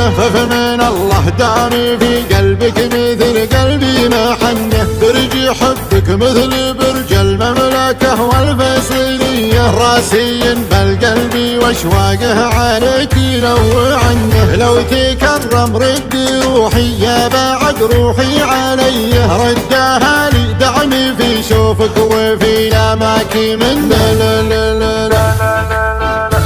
شقية، فمن الله دامي في قلبك مثل قلبي ما حنه، برج حبك مثل برج المملكة والفيصلية، راسي بالقلب واشواقه عليك ينوع عنه، لو تكرم ردي روحي يا بعد روحي علي، ردها لي دعمي في شوفك وفي لاماك منه،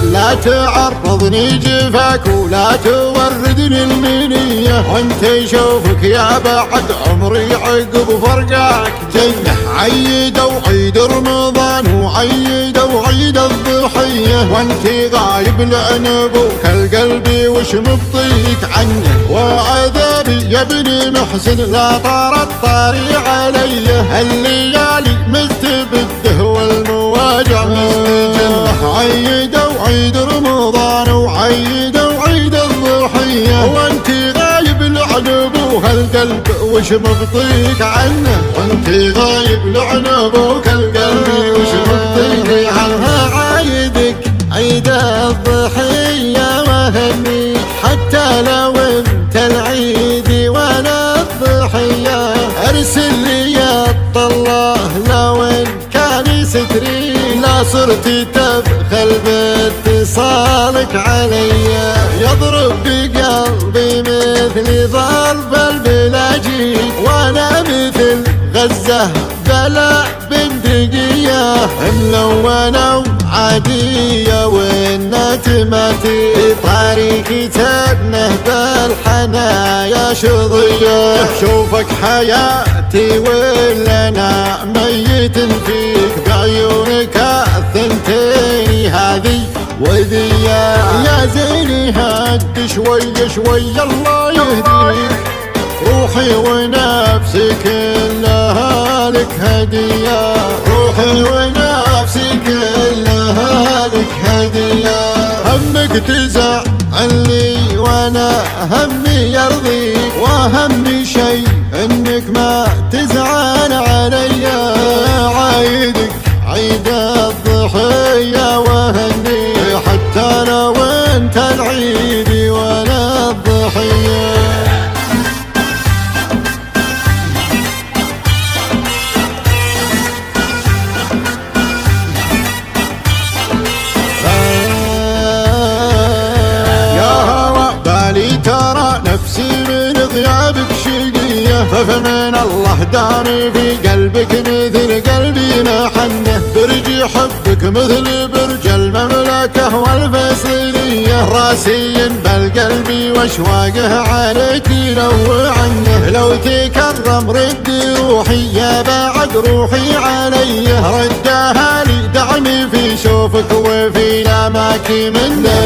لا تعرضني جفاك ولا توردني المنية، وانت شوفك يا بعد عمري عقب فرقاك جنة، عيد وعيد رمضان وعيد وعيد الضحية، وانت غايب لعنبك القلب وش مبطيك عنه، وعذابي يا ابن محسن لا طار الطاري علي، الليالي مستبده والمواجع مستجنة، عيد وعيد رمضان وعيد وعيد الضحية، وانت غايب لعنبك القلب وش مبطيك عنه، وانت غايب لعنبك القلب وش مبطيك عنه، عايدك عيد الضحية وهني حتى لو انت العيد وانا الضحية، ارسل لي يا الله لو ان كان ستري، لا صرت تبخل باتصالك علي، يضرب بقلبي مثل ضرب البلاجين، وانا مثل غزة بلا بندقية، ملونة وعادية والنتمة طريقي تبنه بالحنايا شظية، شوفك حياتي ولا انا ميت فيك، بعيونك الثنتين هذي وذي يا زيني هد شوي شوي الله يهديك، روحي ونفسي كلها لك هدية، روحي ونفسي كلها لك هدية، همك تزعلني وانا همي يرضيك، واهم شي انك ما تزعل علي، عايدك عيد الضحية وهني حتى لو انت العيد وانا الضحية. ترى نفسي من غيابك شقية، فمن الله دامي في قلبك مثل قلبي ما حنه، برج حبك مثل برج المملكة والفيصلية، راسي بالقلب واشواقه عليك ينوع عنه، لو تكرم ردي روحي يا بعد روحي علي، ردها لي دعمي في شوفك وفي لاماك منه،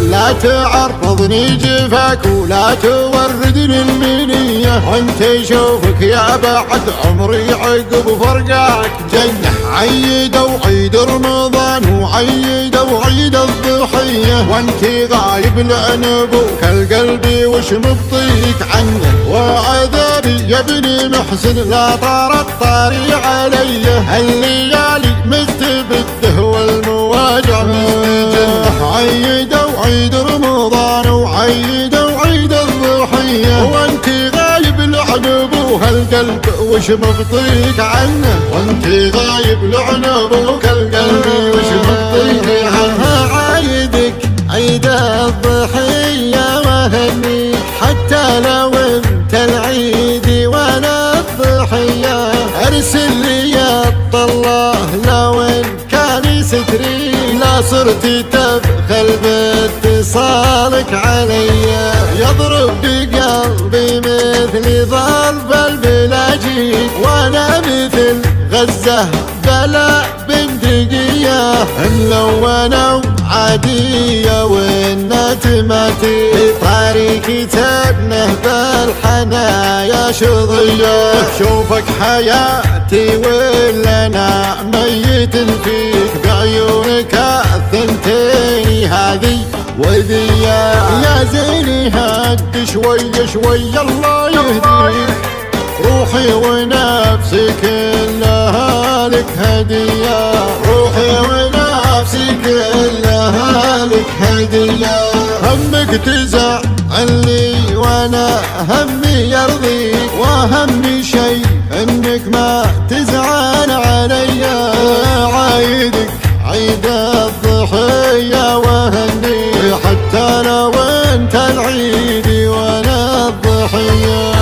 لا تعرضني جفاك ولا توردني المنية، وانت شوفك يا بعد عمري عقب فرقاك جنة، عيد وعيد رمضان وعيد وعيد الضحية، وانت غايب لعنبك القلب وش مبطيك عنه، وعذابي يا ابن محسن لا طار الطاري علي، الليالي مستبده والمواجع مستجنة، عيد وعيد رمضان وعيد وعيد الضحية، وانت غايب لعنبك القلب وش مبطيك عنه، وانت غايب لعنبك القلب وش مبطيك عنه، عايدك عيد الضحية وهني حتى لو انت العيد وانا الضحية، ارسل لي يا الله لو ان كان ستري، لا صرت تبخل باتصالك علي، يضرب بقلبي مثل ضرب البلاجين، وانا مثل غزة بلا بندقية، ملونة وعادية والنتمة طريقي تبنه بالحنايا شظية، شوفك حياتي ولا انا ميت فيك، بعيونك الثنتين هذي وذي يا زيني هد شوي شوي الله يهديك، روحي ونفسي كلها لك هدية، روحي ونفسي كلها لك هدية، عيدك تزعلني وانا همي يرضيك، واهم شي انك ما تزعل عليا. عيدك عيد الضحية وهني، حتى لو انت العيد وانا الضحية.